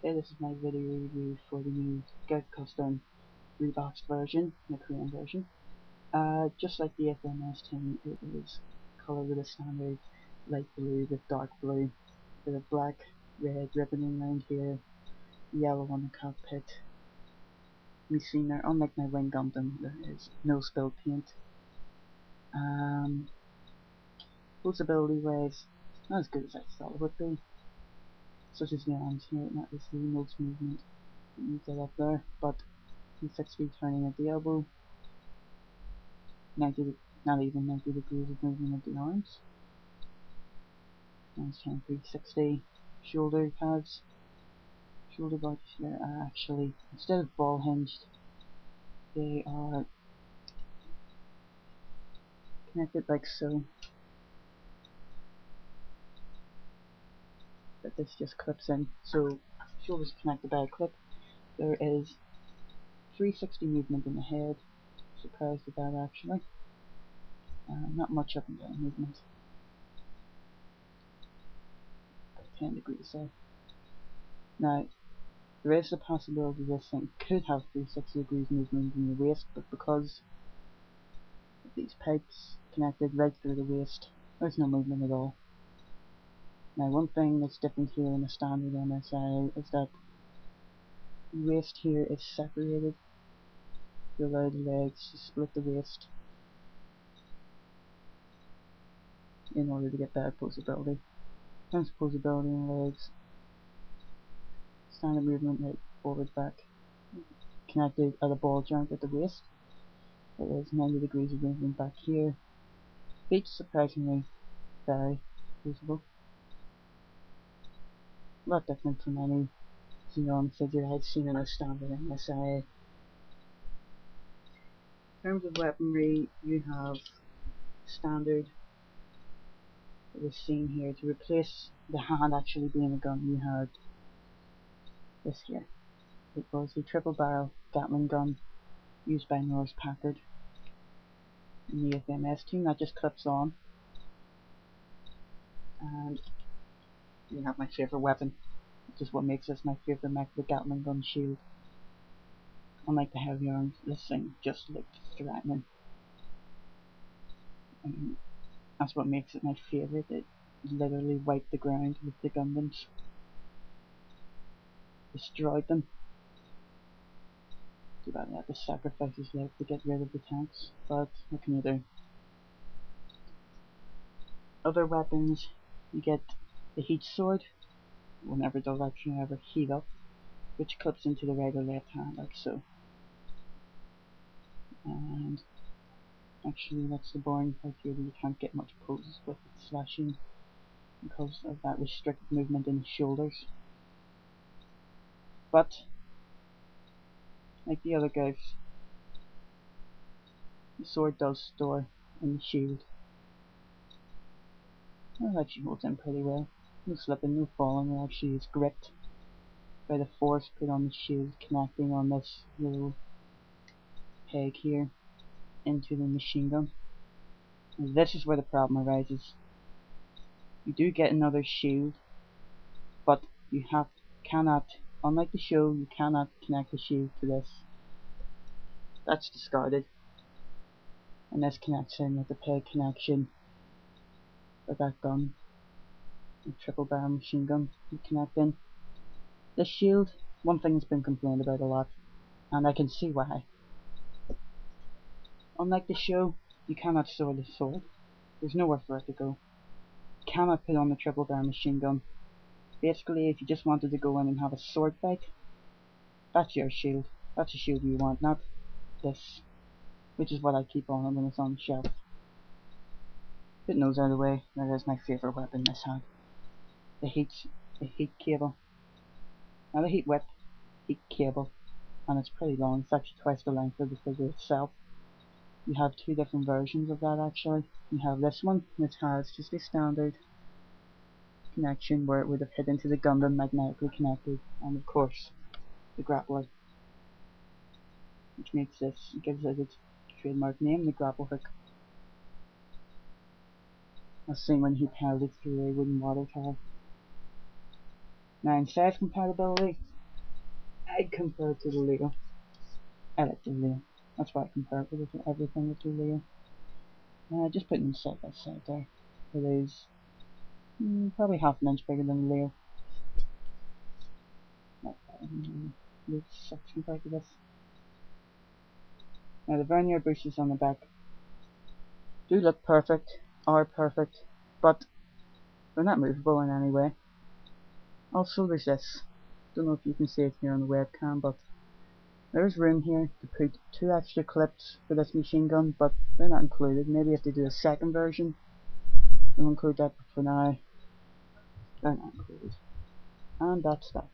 Okay, this is my video review for the new gouf custom rebox version, the Korean version. Just like the FMS team, it is coloured with a standard light blue with dark blue, with a black, red ribbon around here, yellow on the cockpit. You see now, unlike my Wing Gundam, there is no spilled paint. Usability wise, not as good as I thought it would be, such as the arms here, that is the most movement you get up there, but 360 turning at the elbow, 90, not even 90 degrees of movement at the arms, and 360 shoulder pads. Shoulder buds here are actually, instead of ball hinged, they are connected like so, but this just clips in, so shoulders connected by a clip. There is 360 movement in the head, surprised at that actually, not much up and down movement, 10 degrees there. Now, there is the possibility this thing could have 360 degrees movement in the waist, but because of these pipes connected right through the waist, there's no movement at all. Now, one thing that's different here in the standard MSI is that the waist here is separated to allow the legs to split the waist in order to get better posability. Posability in legs, standard movement right forward back, connected at a ball joint at the waist. There is 90 degrees of movement back here. Feet surprisingly very posable. A lot different from any Xenon figure I've seen in a standard MSI. In terms of weaponry, you have standard that was seen here. To replace the hand actually being a gun, you had this here. It was the triple barrel Gatling gun used by Norris Packard in the FMS team. That just clips on, and you have my favourite weapon, which is what makes this my favourite mech, the Gatling gun shield. Unlike the heavy arms, this thing just looked threatening. That's what makes it my favourite. It literally wiped the ground with the Gundams, destroyed them. Too bad I had to sacrifice his life to get rid of the tanks, but what can you do? Other weapons, you get the heat sword. Whenever it does actually ever heat up, which clips into the right or left hand like so. And actually that's the boring part here, that you can't get much poses with it slashing because of that restricted movement in the shoulders. But like the other guys, the sword does store in the shield. It actually holds in pretty well. No slipping, no falling. It actually is gripped by the force put on the shield, connecting on this little peg here into the machine gun. And this is where the problem arises. You do get another shield, but you cannot, unlike the show, you cannot connect the shield to this. That's discarded, and this connects in with the peg connection with that gun, the triple barrel machine gun. You connect in. This shield, one thing has been complained about a lot, and I can see why. Unlike the show, you cannot store the sword. There's nowhere for it to go. You cannot put on the triple barrel machine gun. Basically, if you just wanted to go in and have a sword fight, that's your shield. That's the shield you want, not this, which is what I keep on when it's on the shelf. Putting those out of the way, that is my favourite weapon this had. The heat cable. Not a heat whip, heat cable. And it's pretty long, it's actually twice the length of the figure itself. You have two different versions of that actually. You have this one, which has just a standard connection where it would have hit into the Gundam magnetically connected, and of course the grappler, which makes this, gives it its trademark name, the grapple hook. As seen when he powered it through a wooden water tower. Now in size compatibility, I'd compare it to the Leo. I like the Leo. That's why I compare it with everything with the Leo. Just putting them side by side there. It is probably half an inch bigger than the Leo. This sucks compared to this. Now the vernier bushes on the back do look perfect, are perfect, but they're not movable in any way. Also there's this. Don't know if you can see it here on the webcam, but there's room here to put 2 extra clips for this machine gun, but they're not included. Maybe if they do a second version, they'll include that, but for now, they're not included. And that's that.